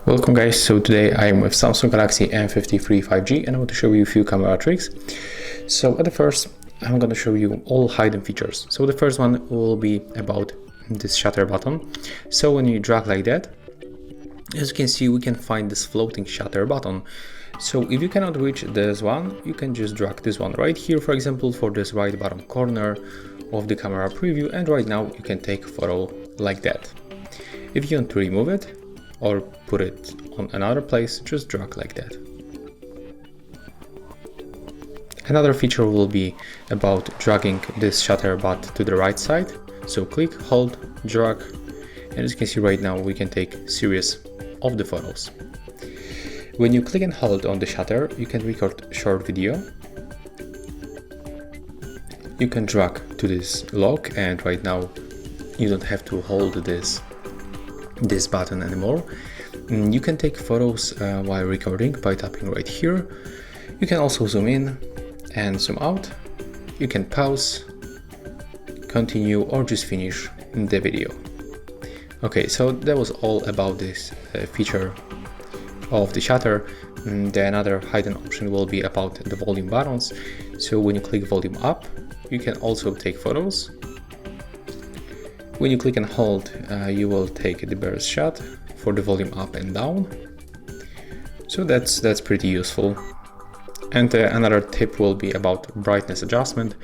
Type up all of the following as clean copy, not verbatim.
Welcome guys, so today I am with Samsung Galaxy M53 5G and I want to show you a few camera tricks. So at the first, I'm going to show you all hidden features. So the first one will be about this shutter button. So when you drag like that, as you can see, we can find this floating shutter button. So if you cannot reach this one, you can just drag this one right here, for example, for this right bottom corner of the camera preview, and right now you can take a photo like that. If you want to remove it or put it on another place, just drag like that. Another feature will be about dragging this shutter button to the right side. So click, hold, drag, and as you can see right now, we can take series of the photos. When you click and hold on the shutter, you can record short video. You can drag to this lock, and right now you don't have to hold this button anymore. You can take photos while recording by tapping right here. You can also zoom in and zoom out. You can pause, continue, or just finish the video. Okay, so that was all about this feature of the shutter. Another hidden option will be about the volume buttons. So when you click volume up, you can also take photos. When you click and hold, you will take the burst shot for the volume up and down. So that's pretty useful. And another tip will be about brightness adjustment.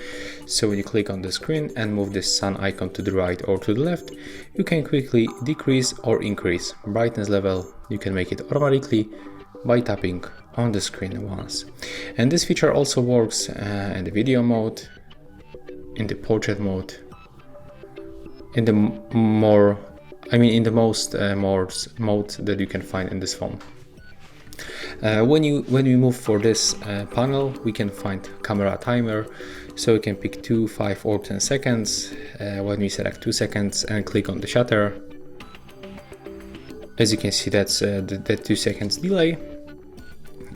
So when you click on the screen and move this sun icon to the right or to the left, you can quickly decrease or increase brightness level. You can make it automatically by tapping on the screen once. And this feature also works in the video mode, in the portrait mode, in the most modes that you can find in this phone. When we move for this panel, we can find camera timer, so you can pick 2, 5 or 10 seconds. When we select 2 seconds and click on the shutter, as you can see, that's the 2 seconds delay,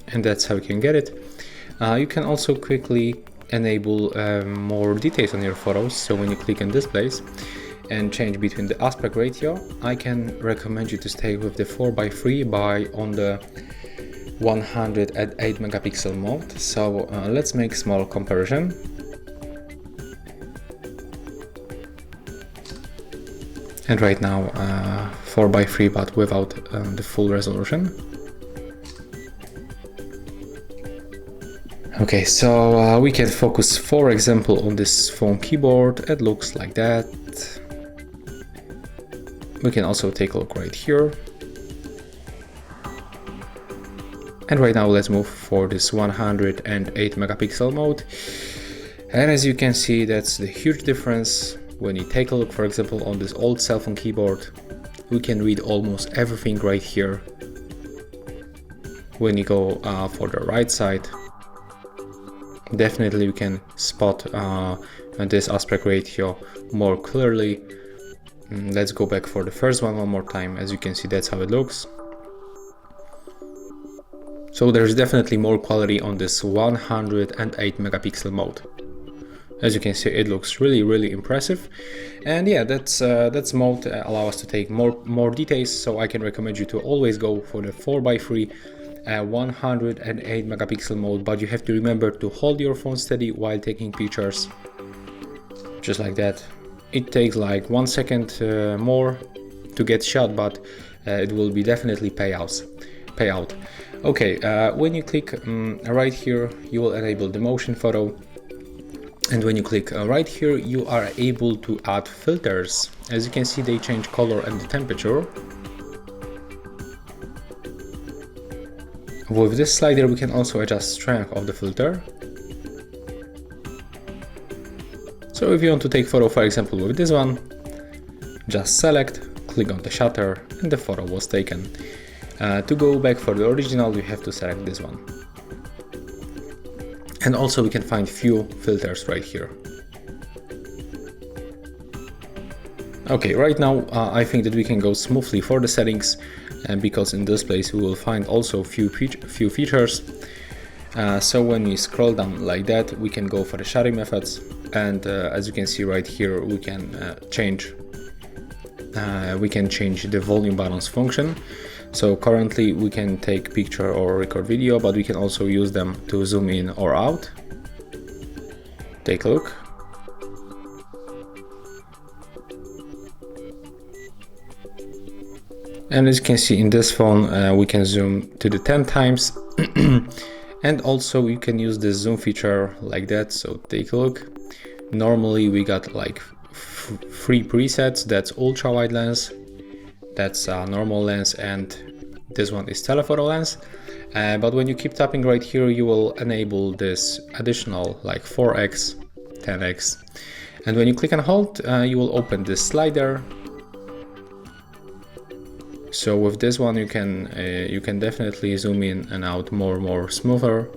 and that's how you can get it. You can also quickly enable more details on your photos. So when you click on this place and change between the aspect ratio, I can recommend you to stay with the 4:3 on the 108 megapixel mode. So let's make small comparison. And right now 4:3 but without the full resolution. Okay, so we can focus, for example, on this phone keyboard. It looks like that. We can also take a look right here. And right now let's move for this 108 megapixel mode. And as you can see, that's the huge difference. When you take a look, for example, on this old cell phone keyboard, we can read almost everything right here. When you go for the right side, definitely we can spot this aspect ratio more clearly. Let's go back for the first one more time. As you can see, that's how it looks. So there's definitely more quality on this 108 megapixel mode. As you can see, it looks really impressive. And yeah, that's mode allow us to take more details. So I can recommend you to always go for the 4:3 108 megapixel mode, but you have to remember to hold your phone steady while taking pictures, just like that. It takes like 1 second more to get shot, but it will be definitely pay out. Okay, when you click right here, you will enable the motion photo, and when you click right here, you are able to add filters. As you can see, they change color and the temperature. With this slider, we can also adjust strength of the filter. So if you want to take photo, for example, with this one, just select, click on the shutter, and the photo was taken. To go back for the original, you have to select this one. And also we can find few filters right here. Okay, right now I think that we can go smoothly for the settings, because in this place we will find also few features. So when we scroll down like that, we can go for the shutting methods, and as you can see right here, we can change the volume buttons function. So currently we can take picture or record video, but we can also use them to zoom in or out. Take a look. And as you can see in this phone, we can zoom to the 10 times. And also you can use the zoom feature like that. So take a look. Normally we got like 3 presets. That's ultra wide lens, that's a normal lens, and this one is telephoto lens. But when you keep tapping right here, you will enable this additional like 4x, 10x. And when you click and hold, you will open this slider. So with this one, you can definitely zoom in and out more smoother.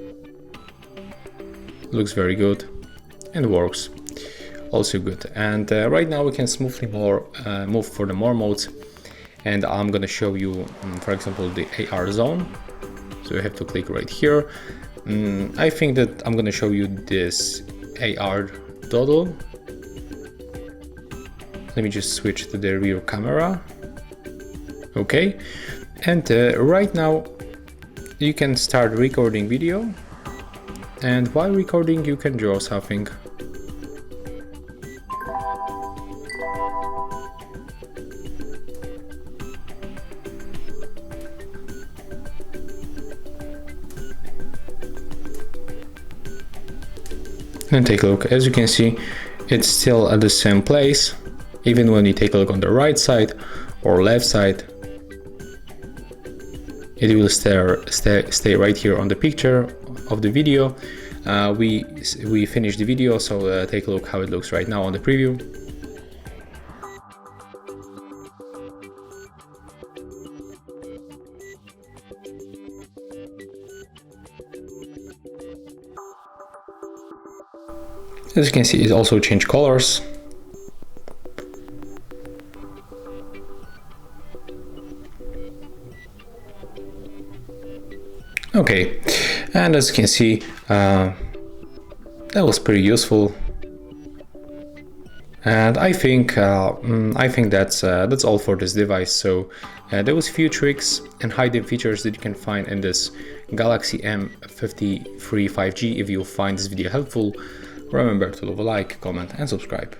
Looks very good and works also good. And right now we can smoothly move for the more modes. And I'm gonna show you, for example, the AR zone. So you have to click right here. I think that I'm gonna show you this AR doodle. Let me just switch to the rear camera. Okay, and right now you can start recording video, and while recording you can draw something. And take a look. As you can see, it's still at the same place. Even when you take a look on the right side or left side, it will stay right here on the picture of the video. We finished the video, so take a look how it looks right now on the preview. As you can see, it also changed colors. Okay, and as you can see, that was pretty useful, and I think that's all for this device. So there was a few tricks and hidden features that you can find in this Galaxy M53 5G. If you find this video helpful, remember to leave a like, comment and subscribe.